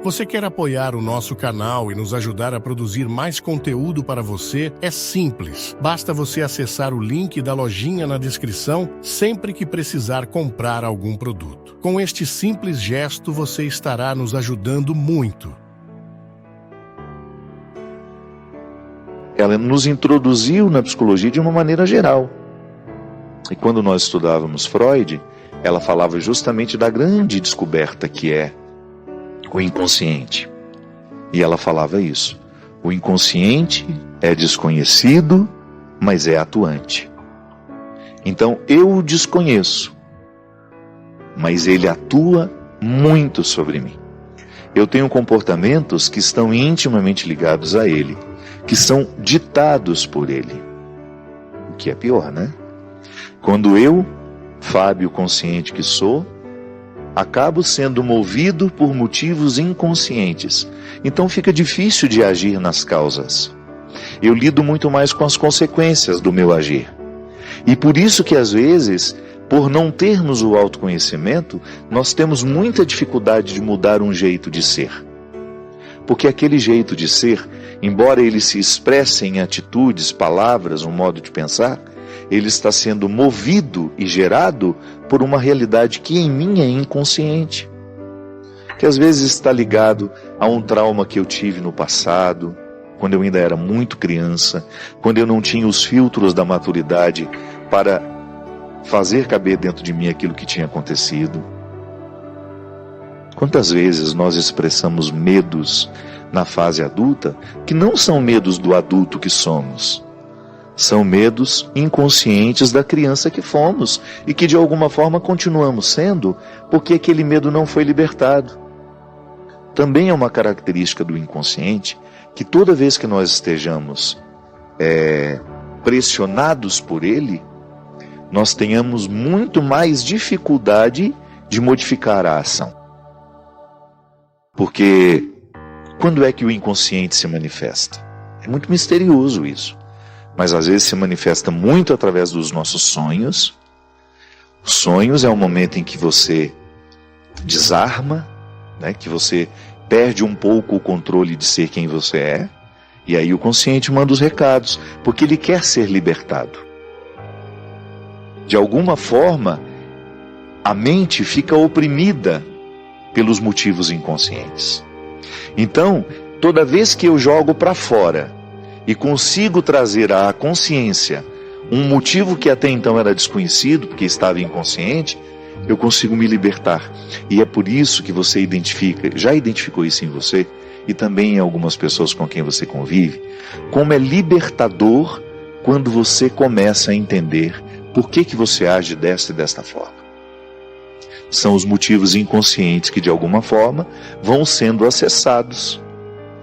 Você quer apoiar o nosso canal e nos ajudar a produzir mais conteúdo para você? É simples. Basta você acessar o link da lojinha na descrição sempre que precisar comprar algum produto. Com este simples gesto, você estará nos ajudando muito. Ela nos introduziu na psicologia de uma maneira geral. E quando nós estudávamos Freud, ela falava justamente da grande descoberta que é o inconsciente. E ela falava isso. O inconsciente é desconhecido, mas é atuante. Então eu o desconheço, mas ele atua muito sobre mim. Eu tenho comportamentos que estão intimamente ligados a ele, que são ditados por ele. O que é pior, né? Quando eu, Fábio consciente que sou, acabo sendo movido por motivos inconscientes. Então fica difícil de agir nas causas. Eu lido muito mais com as consequências do meu agir. E por isso que às vezes, por não termos o autoconhecimento, nós temos muita dificuldade de mudar um jeito de ser. Porque aquele jeito de ser, embora ele se expresse em atitudes, palavras, um modo de pensar, ele está sendo movido e gerado por uma realidade que em mim é inconsciente. Que às vezes está ligado a um trauma que eu tive no passado, quando eu ainda era muito criança, quando eu não tinha os filtros da maturidade para fazer caber dentro de mim aquilo que tinha acontecido. Quantas vezes nós expressamos medos na fase adulta que não são medos do adulto que somos, são medos inconscientes da criança que fomos e que de alguma forma continuamos sendo porque aquele medo não foi libertado. Também é uma característica do inconsciente que toda vez que nós estejamos pressionados por ele, nós tenhamos muito mais dificuldade de modificar a ação. Porque quando é que o inconsciente se manifesta? É muito misterioso isso. Mas às vezes se manifesta muito através dos nossos sonhos. Os sonhos é o momento em que você desarma, né, que você perde um pouco o controle de ser quem você é. E aí o consciente manda os recados, porque ele quer ser libertado. De alguma forma, a mente fica oprimida pelos motivos inconscientes. Então, toda vez que eu jogo para fora e consigo trazer à consciência um motivo que até então era desconhecido, porque estava inconsciente, eu consigo me libertar. E é por isso que você já identificou isso em você, e também em algumas pessoas com quem você convive, como é libertador quando você começa a entender por que você age desta e desta forma. São os motivos inconscientes que de alguma forma vão sendo acessados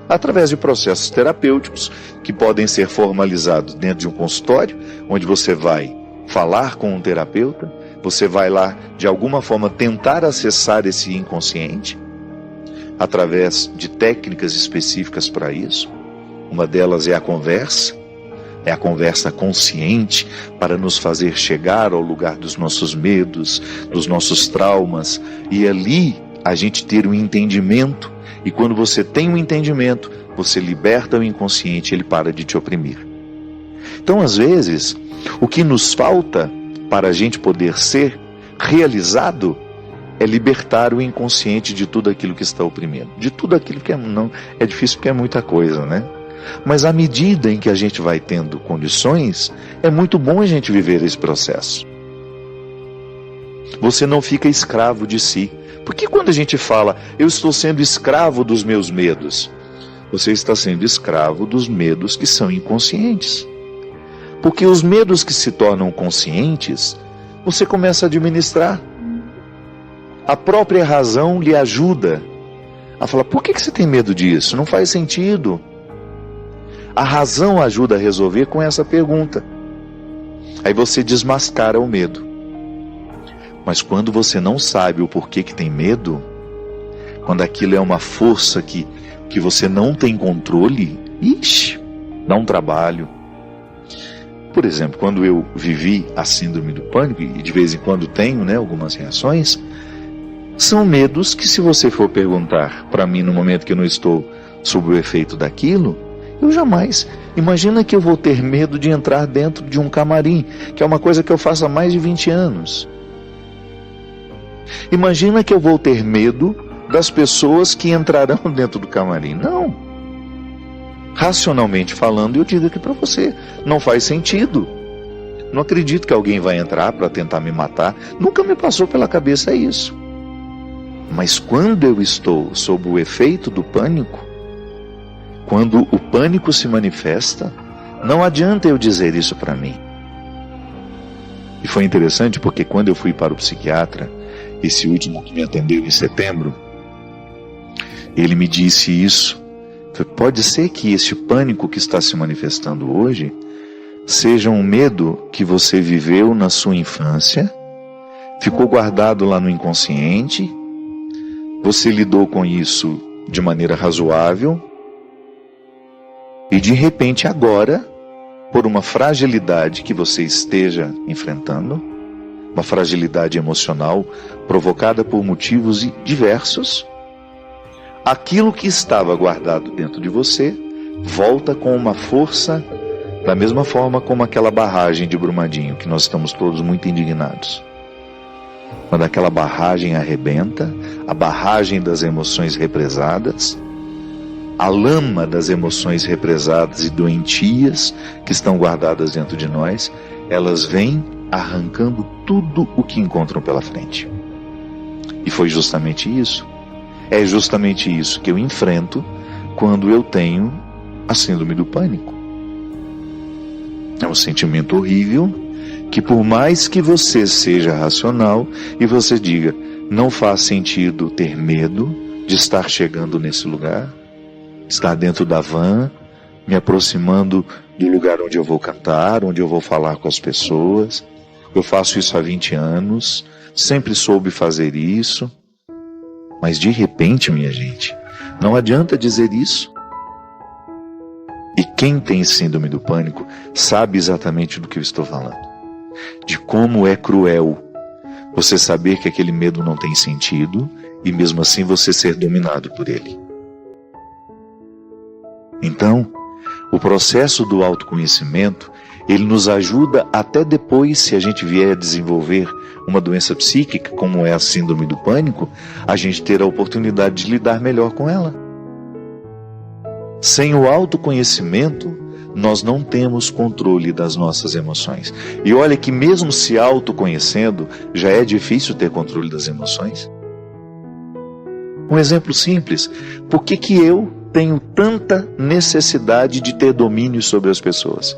através de processos terapêuticos que podem ser formalizados dentro de um consultório, onde você vai falar com um terapeuta, você vai lá de alguma forma tentar acessar esse inconsciente através de técnicas específicas para isso. Uma delas é a conversa consciente para nos fazer chegar ao lugar dos nossos medos, dos nossos traumas, e ali a gente ter um entendimento. E quando você tem um entendimento, você liberta o inconsciente, ele para de te oprimir. Então, às vezes, o que nos falta para a gente poder ser realizado é libertar o inconsciente de tudo aquilo que está oprimindo. De tudo aquilo que não é difícil porque é muita coisa, né? Mas à medida em que a gente vai tendo condições, é muito bom a gente viver esse processo. Você não fica escravo de si. Porque quando a gente fala, eu estou sendo escravo dos meus medos, você está sendo escravo dos medos que são inconscientes. Porque os medos que se tornam conscientes, você começa a administrar. A própria razão lhe ajuda a falar, por que você tem medo disso? Não faz sentido. A razão ajuda a resolver com essa pergunta. Aí você desmascara o medo. Mas quando você não sabe o porquê que tem medo, quando aquilo é uma força que você não tem controle, dá um trabalho. Por exemplo, quando eu vivi a síndrome do pânico, e de vez em quando tenho, algumas reações, São medos que, se você for perguntar para mim no momento que eu não estou sob o efeito daquilo, eu jamais. Imagina que eu vou ter medo de entrar dentro de um camarim, que é uma coisa que eu faço há mais de 20 anos. Imagina que eu vou ter medo das pessoas que entrarão dentro do camarim. Não. Racionalmente falando, eu digo aqui para você, não faz sentido. Não acredito que alguém vai entrar para tentar me matar. Nunca me passou pela cabeça isso. Mas quando eu estou sob o efeito do pânico, quando o pânico se manifesta, não adianta eu dizer isso para mim. E foi interessante porque quando eu fui para o psiquiatra, esse último que me atendeu em setembro, ele me disse isso. Pode ser que esse pânico que está se manifestando hoje seja um medo que você viveu na sua infância, ficou guardado lá no inconsciente, você lidou com isso de maneira razoável, e de repente agora, por uma fragilidade que você esteja enfrentando, uma fragilidade emocional provocada por motivos diversos, aquilo que estava guardado dentro de você volta com uma força, da mesma forma como aquela barragem de Brumadinho, que nós estamos todos muito indignados. Quando aquela barragem arrebenta, a barragem das emoções represadas, a lama das emoções represadas e doentias que estão guardadas dentro de nós, elas vêm arrancando tudo o que encontram pela frente. E foi justamente isso. É justamente isso que eu enfrento quando eu tenho a síndrome do pânico. É um sentimento horrível que, por mais que você seja racional e você diga, não faz sentido ter medo de estar chegando nesse lugar, estar dentro da van, me aproximando do lugar onde eu vou cantar, onde eu vou falar com as pessoas. Eu faço isso há 20 anos, sempre soube fazer isso. Mas de repente, minha gente, não adianta dizer isso. E quem tem síndrome do pânico sabe exatamente do que eu estou falando. De como é cruel você saber que aquele medo não tem sentido e mesmo assim você ser dominado por ele. Então, o processo do autoconhecimento, ele nos ajuda até depois, se a gente vier a desenvolver uma doença psíquica, como é a síndrome do pânico, a gente ter a oportunidade de lidar melhor com ela. Sem o autoconhecimento, nós não temos controle das nossas emoções. E olha que mesmo se autoconhecendo, já é difícil ter controle das emoções. Um exemplo simples, por que eu tenho tanta necessidade de ter domínio sobre as pessoas?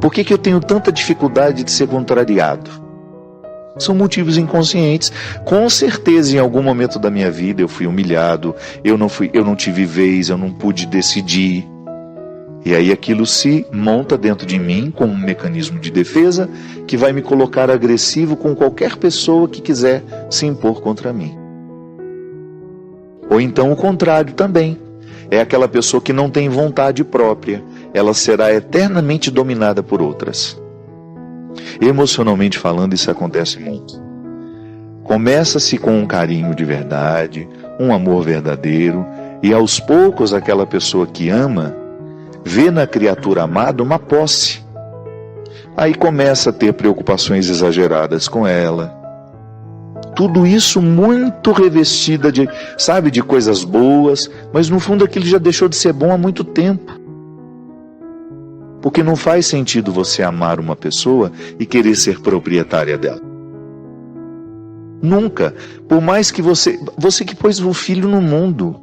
Por que eu tenho tanta dificuldade de ser contrariado? São motivos inconscientes. Com certeza, em algum momento da minha vida eu fui humilhado, eu não tive vez, eu não pude decidir. E aí aquilo se monta dentro de mim como um mecanismo de defesa que vai me colocar agressivo com qualquer pessoa que quiser se impor contra mim. Ou então o contrário também. É aquela pessoa que não tem vontade própria. Ela será eternamente dominada por outras. Emocionalmente falando, isso acontece muito. Começa-se com um carinho de verdade, um amor verdadeiro, e aos poucos aquela pessoa que ama vê na criatura amada uma posse. Aí começa a ter preocupações exageradas com ela. Tudo isso muito revestida de coisas boas, mas no fundo aquilo já deixou de ser bom há muito tempo. Porque não faz sentido você amar uma pessoa e querer ser proprietária dela. Nunca. Por mais que você que pôs o filho no mundo,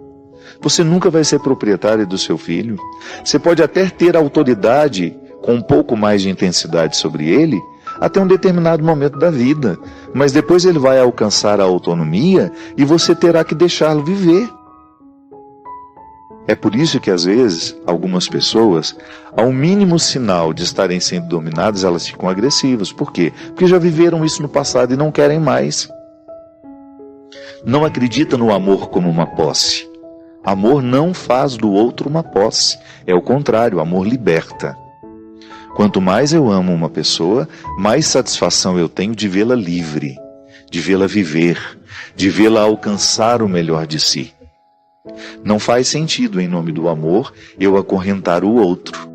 você nunca vai ser proprietária do seu filho. Você pode até ter autoridade com um pouco mais de intensidade sobre ele, até um determinado momento da vida. Mas depois ele vai alcançar a autonomia e você terá que deixá-lo viver. É por isso que às vezes, algumas pessoas, ao mínimo sinal de estarem sendo dominadas, elas ficam agressivas. Por quê? Porque já viveram isso no passado e não querem mais. Não acredita no amor como uma posse. Amor não faz do outro uma posse. É o contrário, amor liberta. Quanto mais eu amo uma pessoa, mais satisfação eu tenho de vê-la livre, de vê-la viver, de vê-la alcançar o melhor de si. Não faz sentido, em nome do amor, eu acorrentar o outro.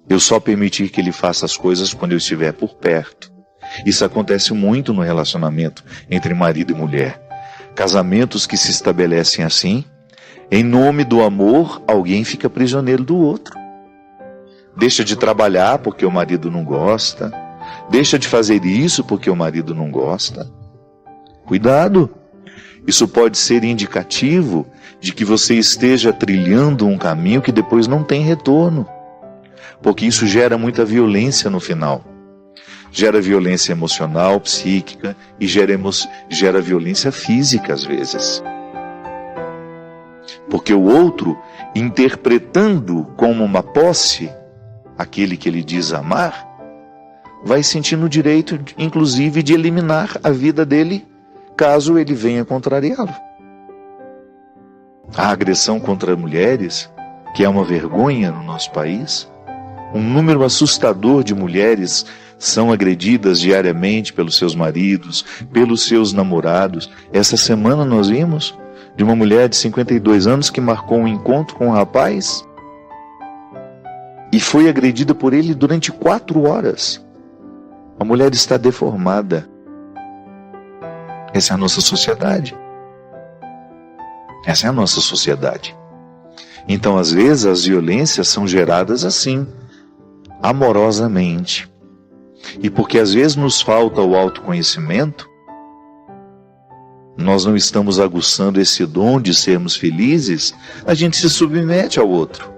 Eu só permitir que ele faça as coisas quando eu estiver por perto. Isso acontece muito no relacionamento entre marido e mulher. Casamentos que se estabelecem assim, em nome do amor, alguém fica prisioneiro do outro. Deixa de trabalhar porque o marido não gosta. Deixa de fazer isso porque o marido não gosta. Cuidado! Isso pode ser indicativo de que você esteja trilhando um caminho que depois não tem retorno. Porque isso gera muita violência no final. Gera violência emocional, psíquica e gera violência física às vezes. Porque o outro, interpretando como uma posse aquele que ele diz amar, vai sentindo o direito, inclusive, de eliminar a vida dele, caso ele venha contrariá-lo. A agressão contra mulheres, que é uma vergonha no nosso país, um número assustador de mulheres são agredidas diariamente pelos seus maridos, pelos seus namorados. Essa semana nós vimos de uma mulher de 52 anos que marcou um encontro com um rapaz e foi agredida por ele durante 4 horas. A mulher está deformada. Essa é a nossa sociedade. Essa é a nossa sociedade. Então, às vezes, as violências são geradas assim, amorosamente. E porque às vezes nos falta o autoconhecimento, nós não estamos aguçando esse dom de sermos felizes, a gente se submete ao outro.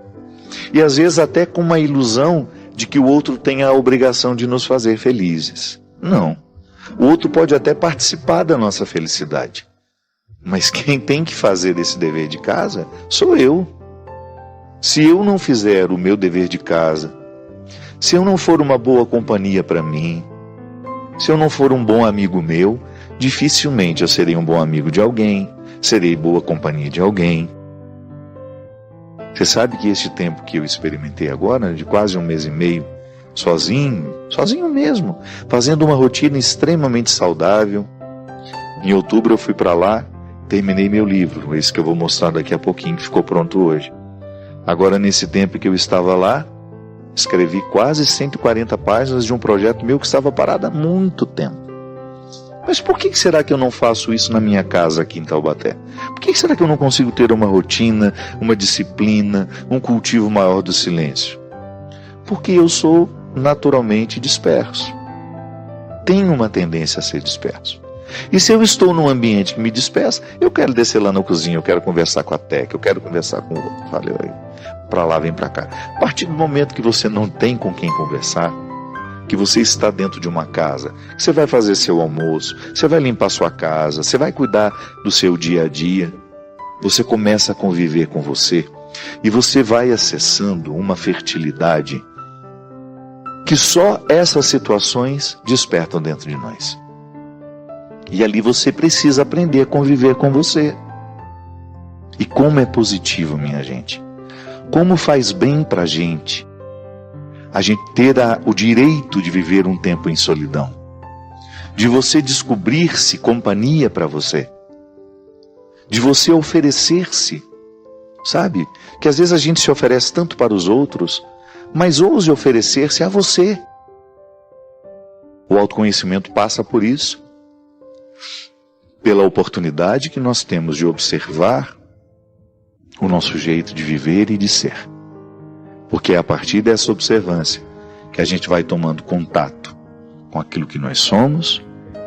E às vezes até com uma ilusão de que o outro tem a obrigação de nos fazer felizes. Não. O outro pode até participar da nossa felicidade. Mas quem tem que fazer esse dever de casa sou eu. Se eu não fizer o meu dever de casa, se eu não for uma boa companhia para mim, se eu não for um bom amigo meu, dificilmente eu serei um bom amigo de alguém, serei boa companhia de alguém. Você sabe que este tempo que eu experimentei agora, de quase 1 mês e meio, sozinho mesmo, fazendo uma rotina extremamente saudável. Em outubro eu fui para lá, terminei meu livro, esse que eu vou mostrar daqui a pouquinho, que ficou pronto hoje. Agora, nesse tempo que eu estava lá, escrevi quase 140 páginas de um projeto meu que estava parado há muito tempo. Mas por que será que eu não faço isso na minha casa aqui em Taubaté? Por que será que eu não consigo ter uma rotina, uma disciplina, um cultivo maior do silêncio? Porque eu sou naturalmente disperso. Tenho uma tendência a ser disperso. E se eu estou num ambiente que me dispersa, eu quero descer lá na cozinha, eu quero conversar com a Teca, eu quero conversar com o outro. Falei, para lá, vem para cá. A partir do momento que você não tem com quem conversar, que você está dentro de uma casa, que você vai fazer seu almoço, você vai limpar sua casa, você vai cuidar do seu dia a dia, você começa a conviver com você e você vai acessando uma fertilidade que só essas situações despertam dentro de nós. E ali você precisa aprender a conviver com você. E como é positivo, minha gente. Como faz bem pra gente a gente ter o direito de viver um tempo em solidão. De você descobrir-se companhia para você. De você oferecer-se. Sabe? Que às vezes a gente se oferece tanto para os outros, mas ouse oferecer-se a você. O autoconhecimento passa por isso. Pela oportunidade que nós temos de observar o nosso jeito de viver e de ser. Porque é a partir dessa observância que a gente vai tomando contato com aquilo que nós somos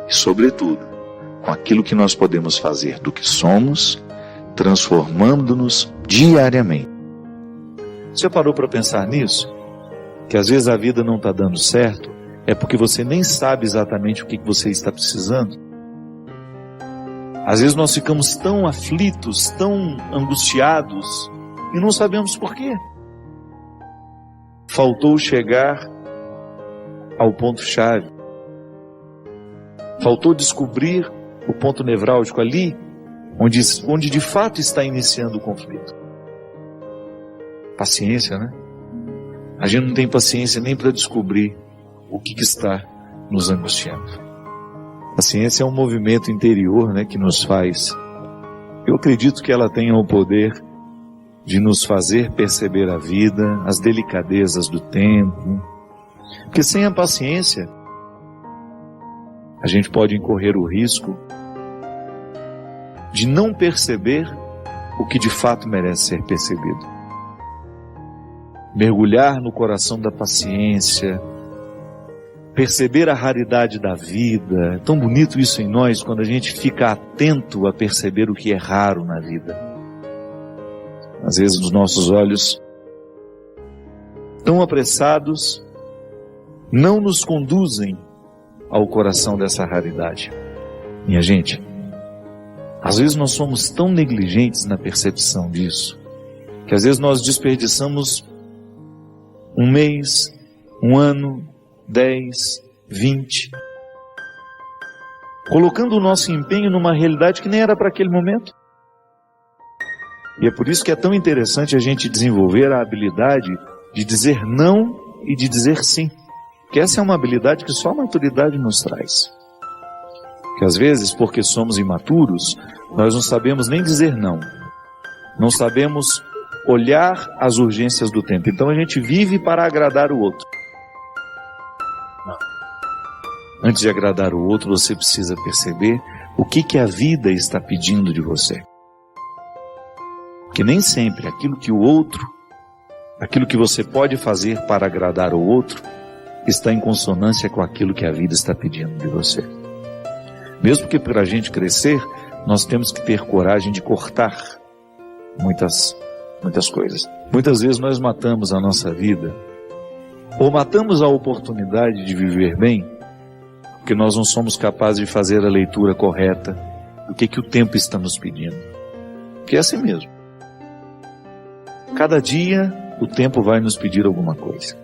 e, sobretudo, com aquilo que nós podemos fazer do que somos, transformando-nos diariamente. Você parou para pensar nisso? Que às vezes a vida não está dando certo, é porque você nem sabe exatamente o que você está precisando? Às vezes nós ficamos tão aflitos, tão angustiados, e não sabemos por quê. Faltou chegar ao ponto-chave. Faltou descobrir o ponto nevrálgico ali, onde de fato está iniciando o conflito. Paciência, né? A gente não tem paciência nem para descobrir o que está nos angustiando. A ciência é um movimento interior, né, que nos faz. Eu acredito que ela tenha o poder de nos fazer perceber a vida, as delicadezas do tempo. Porque sem a paciência, a gente pode incorrer o risco de não perceber o que de fato merece ser percebido. Mergulhar no coração da paciência, perceber a raridade da vida. É tão bonito isso em nós, quando a gente fica atento a perceber o que é raro na vida. Às vezes os nossos olhos, tão apressados, não nos conduzem ao coração dessa raridade. Minha gente, às vezes nós somos tão negligentes na percepção disso, que às vezes nós desperdiçamos um mês, um ano, 10, 20, colocando o nosso empenho numa realidade que nem era para aquele momento. E é por isso que é tão interessante a gente desenvolver a habilidade de dizer não e de dizer sim. Porque essa é uma habilidade que só a maturidade nos traz. Que às vezes, porque somos imaturos, nós não sabemos nem dizer não. Não sabemos olhar as urgências do tempo. Então a gente vive para agradar o outro. Não. Antes de agradar o outro, você precisa perceber o que a vida está pedindo de você. Porque nem sempre aquilo que o outro, aquilo que você pode fazer para agradar o outro, está em consonância com aquilo que a vida está pedindo de você. Mesmo que para a gente crescer, nós temos que ter coragem de cortar muitas coisas. Muitas vezes nós matamos a nossa vida, ou matamos a oportunidade de viver bem, porque nós não somos capazes de fazer a leitura correta do que o tempo está nos pedindo. Porque é assim mesmo. Cada dia o tempo vai nos pedir alguma coisa.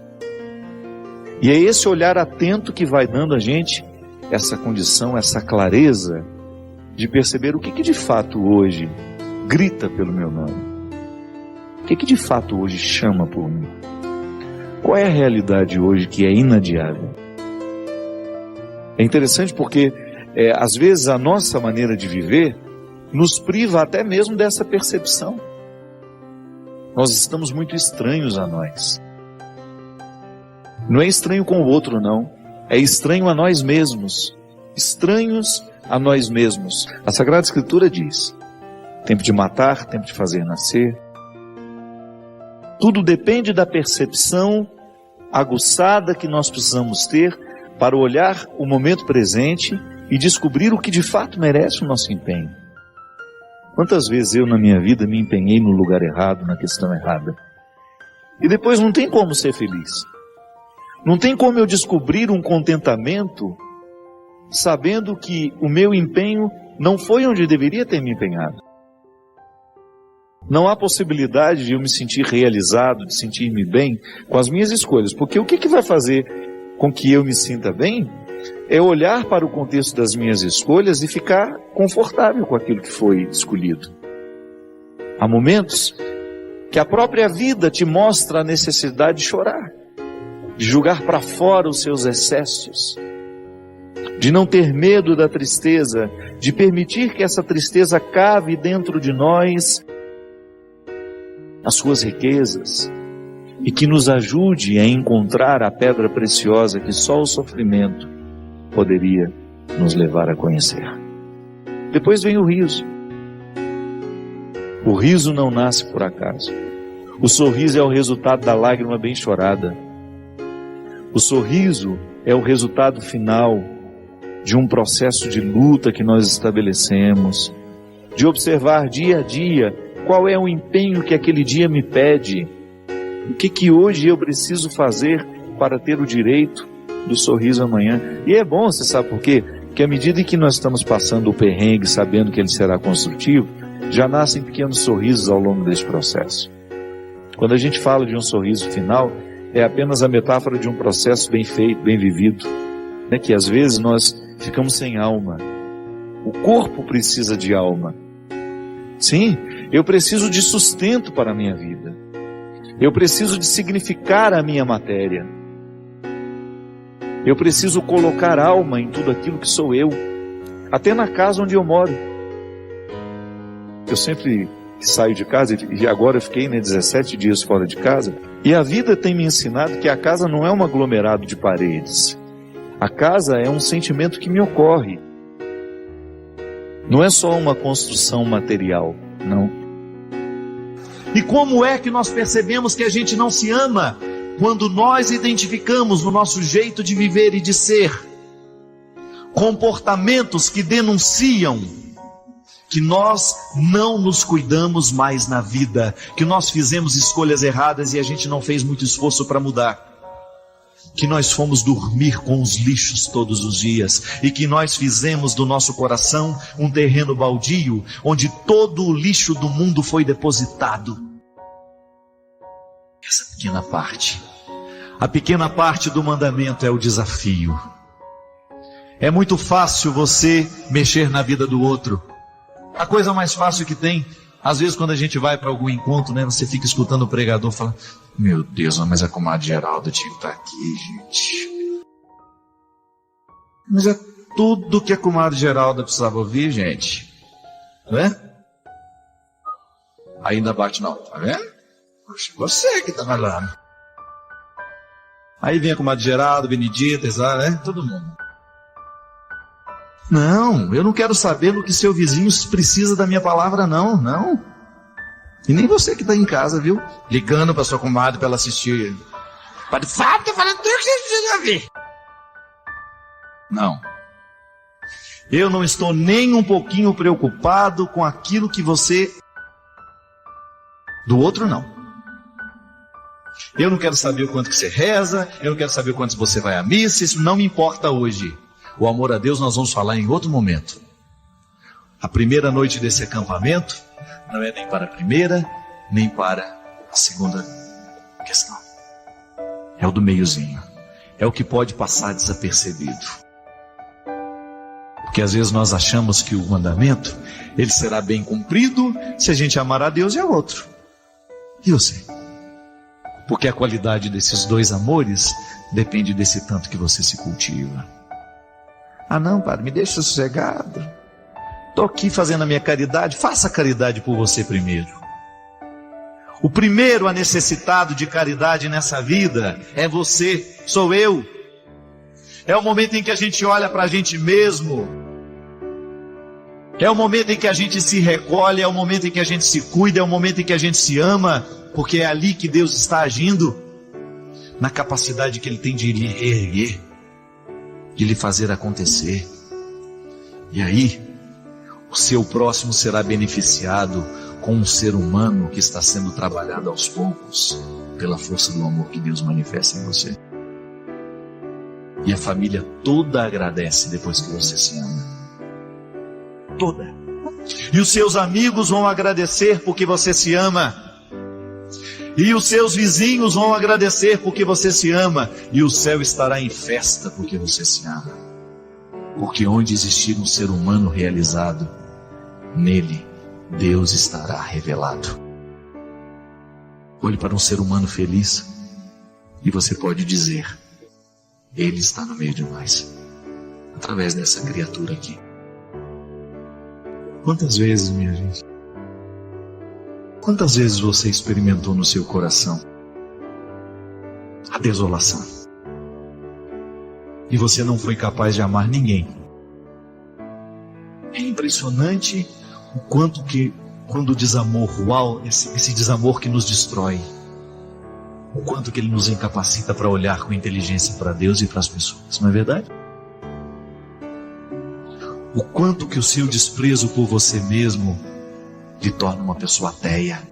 E é esse olhar atento que vai dando a gente essa condição, essa clareza de perceber o que de fato hoje grita pelo meu nome. O que de fato hoje chama por mim. Qual é a realidade hoje que é inadiável? É interessante porque às vezes a nossa maneira de viver nos priva até mesmo dessa percepção. Nós estamos muito estranhos a nós. Não é estranho com o outro, não. É estranho a nós mesmos. Estranhos a nós mesmos. A Sagrada Escritura diz: tempo de matar, tempo de fazer nascer. Tudo depende da percepção aguçada que nós precisamos ter para olhar o momento presente e descobrir o que de fato merece o nosso empenho. Quantas vezes eu na minha vida me empenhei no lugar errado, na questão errada. E depois não tem como ser feliz. Não tem como eu descobrir um contentamento sabendo que o meu empenho não foi onde deveria ter me empenhado. Não há possibilidade de eu me sentir realizado, de sentir-me bem com as minhas escolhas. Porque o que vai fazer com que eu me sinta bem é olhar para o contexto das minhas escolhas e ficar confortável com aquilo que foi escolhido. Há momentos que a própria vida te mostra a necessidade de chorar, de jogar para fora os seus excessos, de não ter medo da tristeza, de permitir que essa tristeza cave dentro de nós as suas riquezas e que nos ajude a encontrar a pedra preciosa que só o sofrimento poderia nos levar a conhecer. Depois vem o riso. O riso não nasce por acaso. O sorriso é o resultado da lágrima bem chorada. O sorriso é o resultado final de um processo de luta que nós estabelecemos, de observar dia a dia qual é o empenho que aquele dia me pede, o que hoje eu preciso fazer para ter o direito do sorriso amanhã. E é bom, você sabe por quê? Porque à medida em que nós estamos passando o perrengue, sabendo que ele será construtivo, já nascem pequenos sorrisos ao longo desse processo. Quando a gente fala de um sorriso final, é apenas a metáfora de um processo bem feito, bem vivido, né? Que às vezes nós ficamos sem alma. O corpo precisa de alma. Sim, eu preciso de sustento para a minha vida. Eu preciso de significar a minha matéria. Eu preciso colocar alma em tudo aquilo que sou eu. Até na casa onde eu moro. Eu sempre saio de casa, e agora eu fiquei 17 dias fora de casa, e a vida tem me ensinado que a casa não é um aglomerado de paredes. A casa é um sentimento que me ocorre. Não é só uma construção material, não. E como é que nós percebemos que a gente não se ama? Quando nós identificamos no nosso jeito de viver e de ser comportamentos que denunciam que nós não nos cuidamos mais na vida, que nós fizemos escolhas erradas e a gente não fez muito esforço para mudar, que nós fomos dormir com os lixos todos os dias e que nós fizemos do nosso coração um terreno baldio onde todo o lixo do mundo foi depositado. Essa pequena parte, a pequena parte do mandamento é o desafio. É muito fácil você mexer na vida do outro. A coisa mais fácil que tem, às vezes quando a gente vai para algum encontro, né, você fica escutando o pregador falar: meu Deus, mas a comadre Geralda tinha que estar aqui, gente. Mas é tudo que a comadre Geralda precisava ouvir, gente. Não é? Ainda bate não, tá vendo? Poxa, você que tá falando. Aí vem a comadre Geralda, Benedita, né? Todo mundo. Não, eu não quero saber do que seu vizinho precisa da minha palavra, não. E nem você que está em casa, viu? Ligando para sua comadre para ela assistir. Padre Fábio tá falando tudo que você precisa ouvir. Não. Eu não estou nem um pouquinho preocupado com aquilo que você... Do outro, não. Eu não quero saber o quanto que você reza, eu não quero saber o quanto você vai à missa, isso não me importa hoje. O amor a Deus nós vamos falar em outro momento. A primeira noite desse acampamento não é nem para a primeira, nem para a segunda questão. É o do meiozinho. É o que pode passar desapercebido. Porque às vezes nós achamos que o mandamento, ele será bem cumprido se a gente amar a Deus e ao outro. E você? Porque a qualidade desses dois amores depende desse tanto que você se cultiva. Ah não, padre, me deixa sossegado. Estou aqui fazendo a minha caridade. Faça a caridade por você primeiro. O primeiro a necessitado de caridade nessa vida é você, sou eu. É o momento em que a gente olha para a gente mesmo. É o momento em que a gente se recolhe, é o momento em que a gente se cuida, é o momento em que a gente se ama, porque é ali que Deus está agindo, na capacidade que Ele tem de lhe reerguer, de lhe fazer acontecer. E aí, o seu próximo será beneficiado com um ser humano que está sendo trabalhado aos poucos, pela força do amor que Deus manifesta em você. E a família toda agradece depois que você se ama. Toda. E os seus amigos vão agradecer porque você se ama. E os seus vizinhos vão agradecer porque você se ama. E o céu estará em festa porque você se ama. Porque onde existir um ser humano realizado, nele Deus estará revelado. Olhe para um ser humano feliz e você pode dizer: Ele está no meio de nós, através dessa criatura aqui. Quantas vezes, minha gente? Quantas vezes você experimentou no seu coração a desolação? E você não foi capaz de amar ninguém. É impressionante o quanto que, quando o desamor, esse desamor que nos destrói, o quanto que ele nos incapacita para olhar com inteligência para Deus e para as pessoas, não é verdade? O quanto que o seu desprezo por você mesmo lhe torna uma pessoa ateia.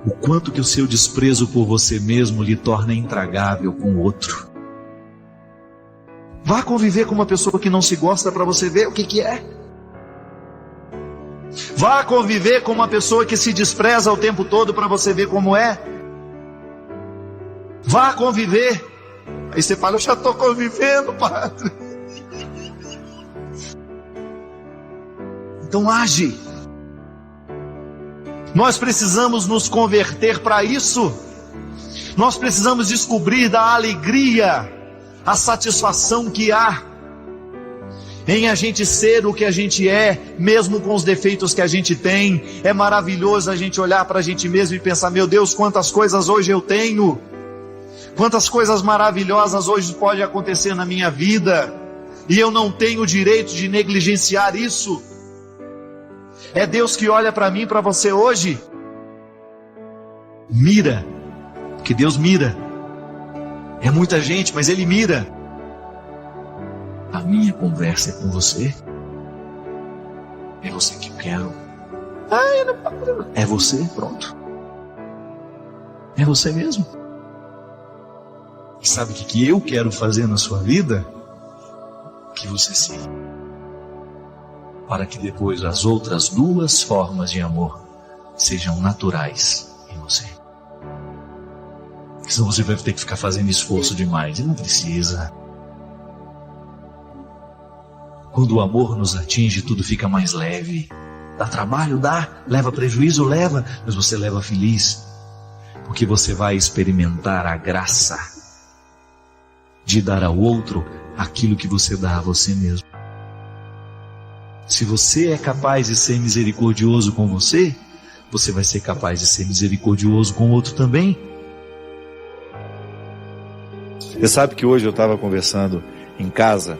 O quanto que o seu desprezo por você mesmo lhe torna intragável com o outro. Vá conviver com uma pessoa que não se gosta para você ver o que é. Vá conviver com uma pessoa que se despreza o tempo todo para você ver como é. Vá conviver. Aí você fala: eu já estou convivendo, padre. Então age. Nós precisamos nos converter para isso. Nós precisamos descobrir da alegria, a satisfação que há em a gente ser o que a gente é, mesmo com os defeitos que a gente tem. É maravilhoso a gente olhar para a gente mesmo e pensar: meu Deus, quantas coisas hoje eu tenho, quantas coisas maravilhosas hoje podem acontecer na minha vida, e eu não tenho o direito de negligenciar isso. É Deus que olha para mim e para você hoje. Mira, que Deus mira. É muita gente, mas Ele mira. A minha conversa é com você. É você que eu quero. É você, pronto. É você mesmo. E sabe o que eu quero fazer na sua vida? Que você siga, para que depois as outras duas formas de amor sejam naturais em você. Senão você vai ter que ficar fazendo esforço demais, e não precisa. Quando o amor nos atinge, tudo fica mais leve. Dá trabalho? Dá. Leva prejuízo? Leva. Mas você leva feliz, porque você vai experimentar a graça de dar ao outro aquilo que você dá a você mesmo. Se você é capaz de ser misericordioso com você, você vai ser capaz de ser misericordioso com o outro também. Você sabe que hoje eu estava conversando em casa,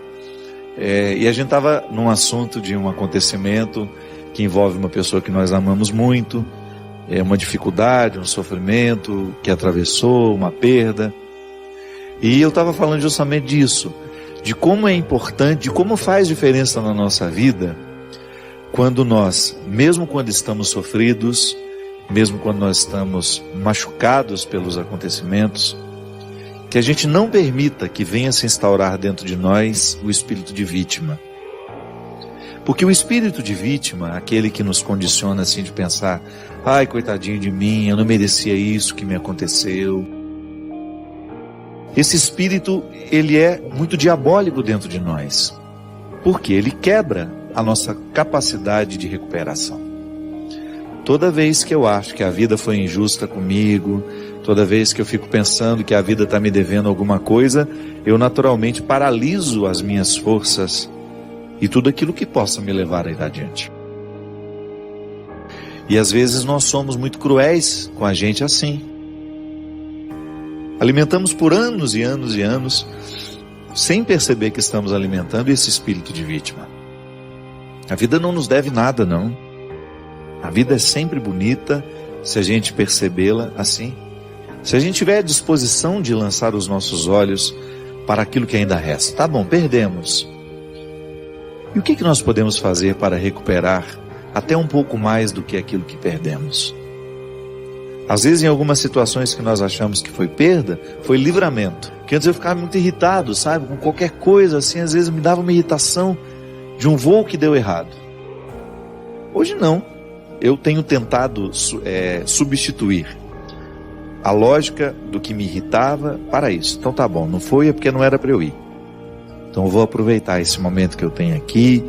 e a gente estava num assunto de um acontecimento que envolve uma pessoa que nós amamos muito, uma dificuldade, um sofrimento que atravessou, uma perda. E eu estava falando justamente disso, de como é importante, de como faz diferença na nossa vida, quando nós, mesmo quando estamos sofridos, mesmo quando nós estamos machucados pelos acontecimentos, que a gente não permita que venha se instaurar dentro de nós o espírito de vítima. Porque o espírito de vítima, aquele que nos condiciona assim de pensar: ai, coitadinho de mim, eu não merecia isso que me aconteceu. Esse espírito, ele é muito diabólico dentro de nós, porque ele quebra a nossa capacidade de recuperação. Toda vez que eu acho que a vida foi injusta comigo, toda vez que eu fico pensando que a vida está me devendo alguma coisa, eu naturalmente paraliso as minhas forças e tudo aquilo que possa me levar a ir adiante. E às vezes nós somos muito cruéis com a gente assim. Alimentamos por anos e anos e anos, sem perceber que estamos alimentando esse espírito de vítima. A vida não nos deve nada, não. A vida é sempre bonita, se a gente percebê-la assim. Se a gente tiver a disposição de lançar os nossos olhos para aquilo que ainda resta. Tá bom, perdemos. E o que nós podemos fazer para recuperar até um pouco mais do que aquilo que perdemos? Às vezes, em algumas situações que nós achamos que foi perda, foi livramento. Porque antes eu ficava muito irritado, sabe? Com qualquer coisa assim, às vezes me dava uma irritação de um voo que deu errado. Hoje não. Eu tenho tentado substituir a lógica do que me irritava para isso. Então tá bom, não foi, é porque não era para eu ir. Então eu vou aproveitar esse momento que eu tenho aqui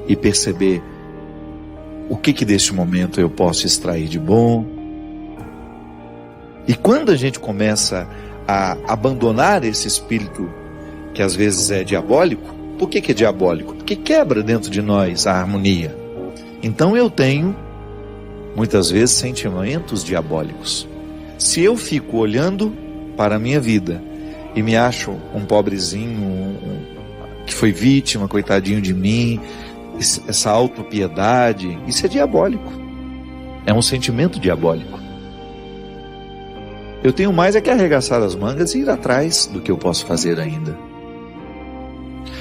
e perceber o que deste momento eu posso extrair de bom. E quando a gente começa a abandonar esse espírito que às vezes é diabólico, por que é diabólico? Porque quebra dentro de nós a harmonia. Então eu tenho, muitas vezes, sentimentos diabólicos. Se eu fico olhando para a minha vida e me acho um pobrezinho, que foi vítima, coitadinho de mim, essa autopiedade, isso é diabólico. É um sentimento diabólico. Eu tenho mais é que arregaçar as mangas e ir atrás do que eu posso fazer ainda.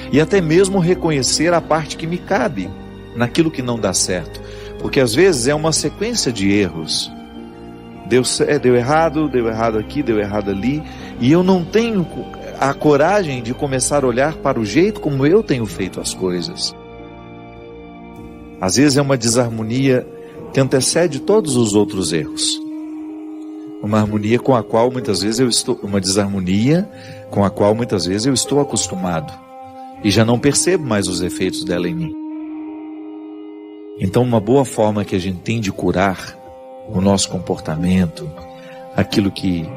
E até mesmo reconhecer a parte que me cabe naquilo que não dá certo. Porque às vezes é uma sequência de erros. Deu errado aqui, deu errado ali. E eu não tenho a coragem de começar a olhar para o jeito como eu tenho feito as coisas. Às vezes é uma desarmonia que antecede todos os outros erros. Uma harmonia com a qual muitas vezes uma desarmonia com a qual muitas vezes eu estou acostumado e já não percebo mais os efeitos dela em mim. Então, uma boa forma que a gente tem de curar o nosso comportamento, aquilo que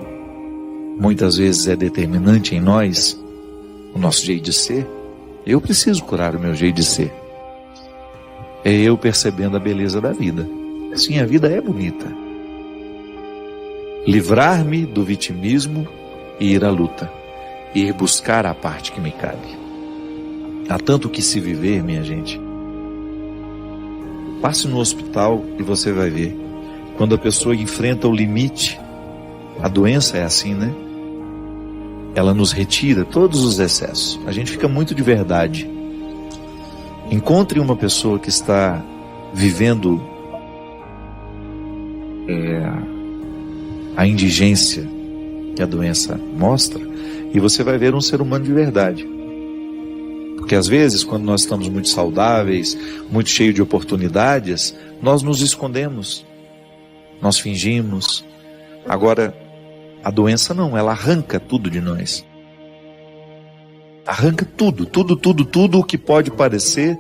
muitas vezes é determinante em nós, o nosso jeito de ser, Eu preciso curar o meu jeito de ser. É eu percebendo a beleza da vida. Sim, a vida é bonita. Livrar-me do vitimismo e ir à luta. Ir buscar a parte que me cabe. Há tanto que se viver, minha gente. Passe no hospital e você vai ver. Quando a pessoa enfrenta o limite, a doença é assim, né? Ela nos retira todos os excessos. A gente fica muito de verdade. Encontre uma pessoa que está vivendo a indigência que a doença mostra, e você vai ver um ser humano de verdade. Porque às vezes, quando nós estamos muito saudáveis, muito cheios de oportunidades, nós nos escondemos, nós fingimos. Agora, a doença não, ela arranca tudo de nós. Arranca tudo o que pode parecer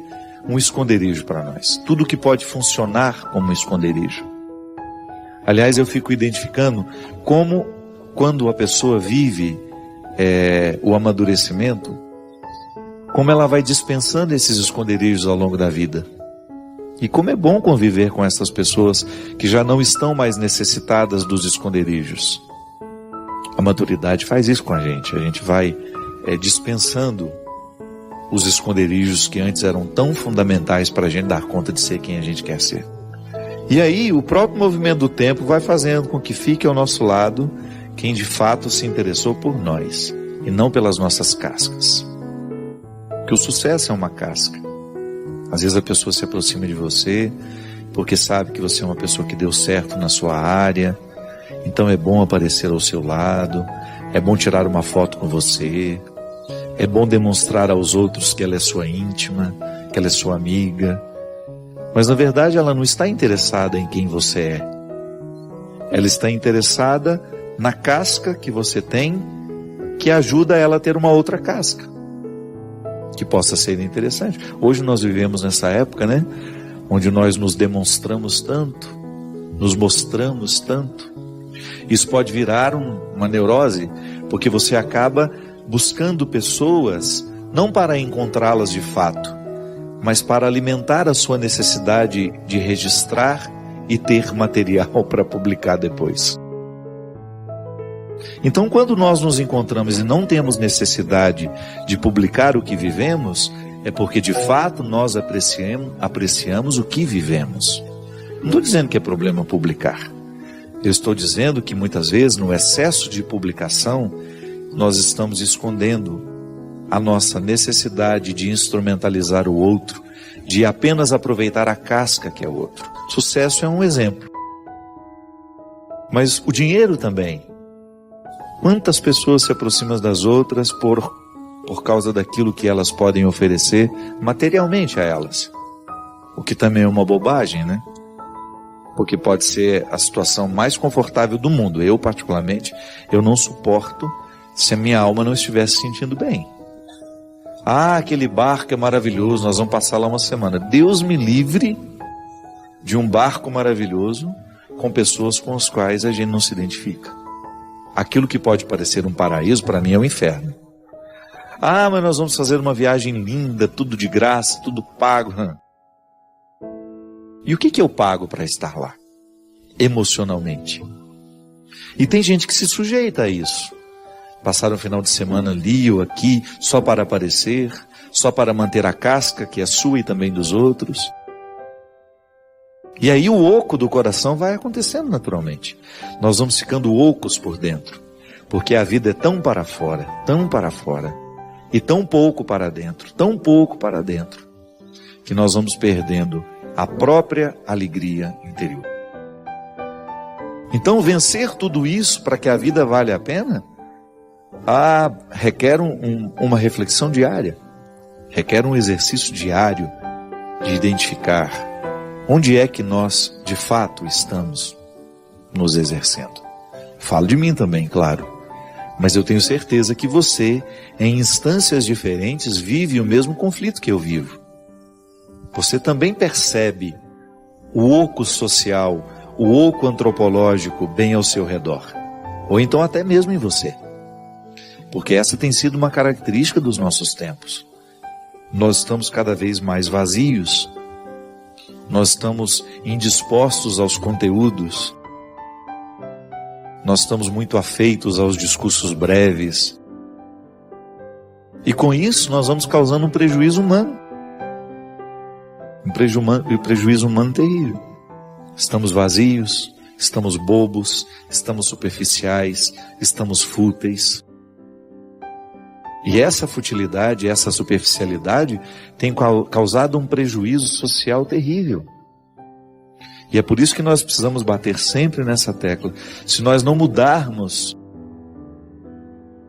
um esconderijo para nós. Tudo que pode funcionar como um esconderijo. Aliás, eu fico identificando como, quando a pessoa vive o amadurecimento, como ela vai dispensando esses esconderijos ao longo da vida. E como é bom conviver com essas pessoas que já não estão mais necessitadas dos esconderijos. A maturidade faz isso com a gente vai dispensando os esconderijos que antes eram tão fundamentais para a gente dar conta de ser quem a gente quer ser. E aí o próprio movimento do tempo vai fazendo com que fique ao nosso lado quem de fato se interessou por nós e não pelas nossas cascas. Porque o sucesso é uma casca. Às vezes a pessoa se aproxima de você porque sabe que você é uma pessoa que deu certo na sua área, então é bom aparecer ao seu lado, é bom tirar uma foto com você, é bom demonstrar aos outros que ela é sua íntima, que ela é sua amiga. Mas na verdade ela não está interessada em quem você é. Ela está interessada na casca que você tem, que ajuda ela a ter uma outra casca, que possa ser interessante. Hoje nós vivemos nessa época, né? Onde nós nos demonstramos tanto, nos mostramos tanto. Isso pode virar uma neurose, porque você acaba buscando pessoas, não para encontrá-las de fato, mas para alimentar a sua necessidade de registrar e ter material para publicar depois. Então, quando nós nos encontramos e não temos necessidade de publicar o que vivemos, é porque de fato nós apreciamos o que vivemos. Não estou dizendo que é problema publicar. Eu estou dizendo que muitas vezes, no excesso de publicação, nós estamos escondendo a nossa necessidade de instrumentalizar o outro, de apenas aproveitar a casca que é o outro. Sucesso é um exemplo. Mas o dinheiro também. Quantas pessoas se aproximam das outras por causa daquilo que elas podem oferecer materialmente a elas? O que também é uma bobagem, né? Porque pode ser a situação mais confortável do mundo. Eu, particularmente, eu não suporto se a minha alma não estivesse se sentindo bem. Ah, aquele barco é maravilhoso, nós vamos passar lá uma semana. Deus me livre de um barco maravilhoso com pessoas com as quais a gente não se identifica. Aquilo que pode parecer um paraíso, para mim é um inferno. Ah, mas nós vamos fazer uma viagem linda, tudo de graça, tudo pago. E o que eu pago para estar lá? Emocionalmente. E tem gente que se sujeita a isso. Passar um final de semana ali ou aqui, só para aparecer, só para manter a casca, que é sua e também dos outros. E aí o oco do coração vai acontecendo naturalmente. Nós vamos ficando ocos por dentro, porque a vida é tão para fora, e tão pouco para dentro, que nós vamos perdendo a própria alegria interior. Então, vencer tudo isso para que a vida valha a pena, requer uma reflexão diária, requer um exercício diário de identificar onde é que nós, de fato, estamos nos exercendo. Falo de mim também, claro, mas eu tenho certeza que você, em instâncias diferentes, vive o mesmo conflito que eu vivo. Você também percebe o oco social, o oco antropológico bem ao seu redor, ou então até mesmo em você. Porque essa tem sido uma característica dos nossos tempos. nós estamos cada vez mais vazios, nós estamos indispostos aos conteúdos, nós estamos muito afeitos aos discursos breves, e com isso nós vamos causando um prejuízo humano, um prejuízo humano terrível. Estamos vazios, estamos bobos, estamos superficiais, estamos fúteis. E essa futilidade, essa superficialidade tem causado um prejuízo social terrível. E é por isso que nós precisamos bater sempre nessa tecla. Se nós não mudarmos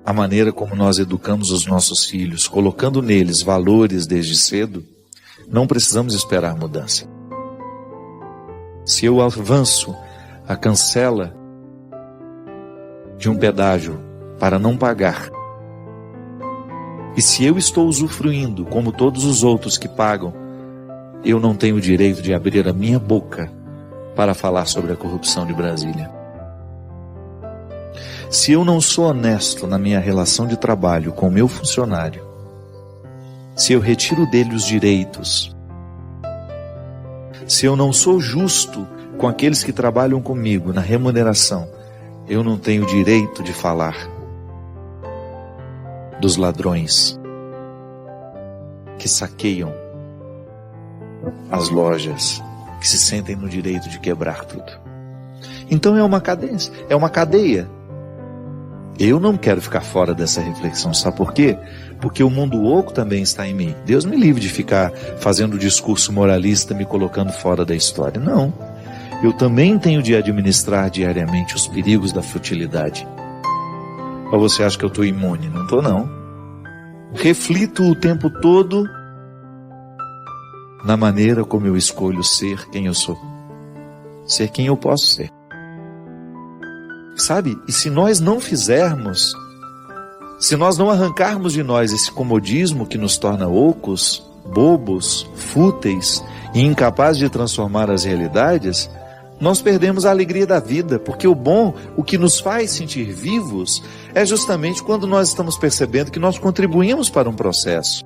a maneira como nós educamos os nossos filhos, colocando neles valores desde cedo, não precisamos esperar mudança. Se eu avanço a cancela de um pedágio para não pagar, e se eu estou usufruindo como todos os outros que pagam, eu não tenho o direito de abrir a minha boca para falar sobre a corrupção de Brasília. Se eu não sou honesto na minha relação de trabalho com o meu funcionário, se eu retiro dele os direitos, se eu não sou justo com aqueles que trabalham comigo na remuneração, eu não tenho o direito de falar dos ladrões que saqueiam as lojas, que se sentem no direito de quebrar tudo. Então é uma cadeia. Eu não quero ficar fora dessa reflexão, sabe por quê? Porque o mundo oco também está em mim. Deus me livre de ficar fazendo discurso moralista, me colocando fora da história. Não. Eu também tenho de administrar diariamente os perigos da futilidade. Ou você acha que eu estou imune? Não estou, não. Reflito o tempo todo na maneira como eu escolho ser quem eu sou. Ser quem eu posso ser. Sabe? E se nós não fizermos, se nós não arrancarmos de nós esse comodismo que nos torna ocos, bobos, fúteis e incapazes de transformar as realidades, nós perdemos a alegria da vida, porque o que nos faz sentir vivos, é justamente quando nós estamos percebendo que nós contribuímos para um processo.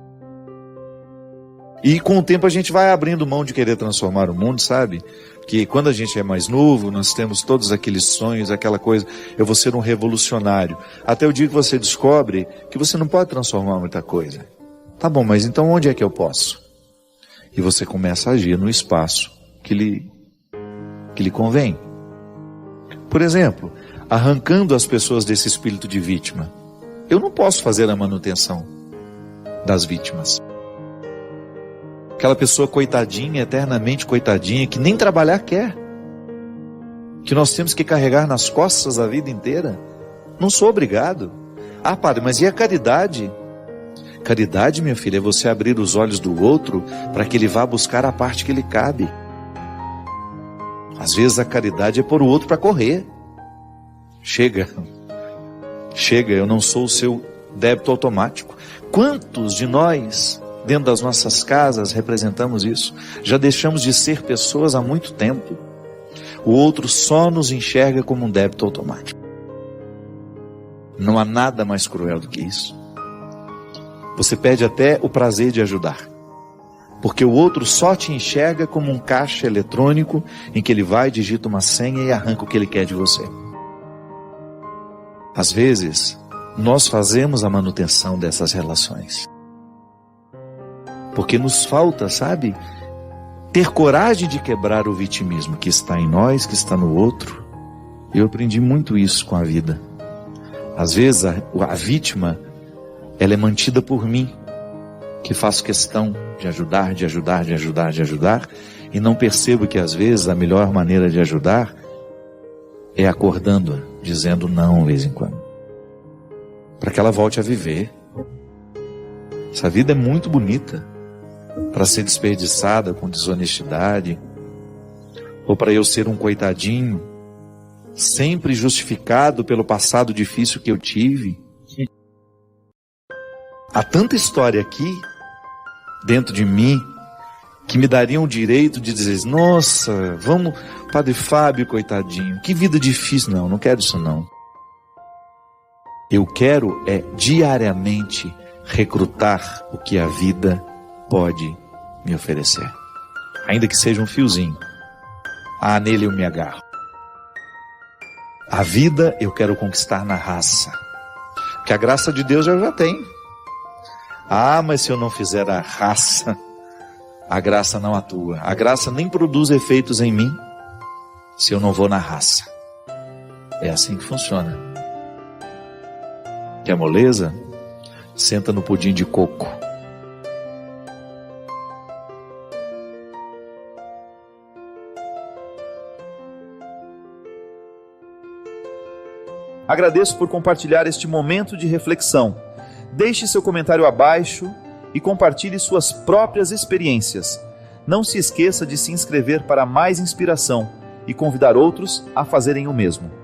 E com o tempo a gente vai abrindo mão de querer transformar o mundo, sabe? Que quando a gente é mais novo, nós temos todos aqueles sonhos, aquela coisa, eu vou ser um revolucionário. Até o dia que você descobre que você não pode transformar muita coisa. Tá bom, mas então onde é que eu posso? E você começa a agir no espaço que lhe convém. Por exemplo, arrancando as pessoas desse espírito de vítima. Eu não posso fazer a manutenção das vítimas. Aquela pessoa coitadinha, eternamente coitadinha, que nem trabalhar quer, que nós temos que carregar nas costas a vida inteira. Não sou obrigado. Ah, padre, mas e a caridade? Caridade, minha filha, é você abrir os olhos do outro para que ele vá buscar a parte que lhe cabe. Às vezes a caridade é pôr o outro para correr. Chega, eu não sou o seu débito automático. Quantos de nós, dentro das nossas casas, representamos isso? Já deixamos de ser pessoas há muito tempo. O outro só nos enxerga como um débito automático. Não há nada mais cruel do que isso. Você perde até o prazer de ajudar, porque o outro só te enxerga como um caixa eletrônico em que ele vai, digita uma senha e arranca o que ele quer de você. Às vezes, nós fazemos a manutenção dessas relações, porque nos falta, sabe, ter coragem de quebrar o vitimismo que está em nós, que está no outro. Eu aprendi muito isso com a vida. Às vezes a vítima, ela é mantida por mim, que faço questão de ajudar, e não percebo que às vezes a melhor maneira de ajudar é acordando-a, dizendo não de vez em quando, para que ela volte a viver. Essa vida é muito bonita para ser desperdiçada com desonestidade, ou para eu ser um coitadinho, sempre justificado pelo passado difícil que eu tive. Há tanta história aqui, dentro de mim, que me dariam o direito de dizer, nossa, vamos, Padre Fábio, coitadinho, que vida difícil. Não quero isso não. Eu quero diariamente recrutar o que a vida pode me oferecer. Ainda que seja um fiozinho. Nele eu me agarro. A vida eu quero conquistar na raça. Porque a graça de Deus eu já tenho. Mas se eu não fizer a raça, a graça não atua. A graça nem produz efeitos em mim se eu não vou na raça. É assim que funciona. Quer moleza? Senta no pudim de coco. Agradeço por compartilhar este momento de reflexão. Deixe seu comentário abaixo e compartilhe suas próprias experiências. Não se esqueça de se inscrever para mais inspiração e convidar outros a fazerem o mesmo.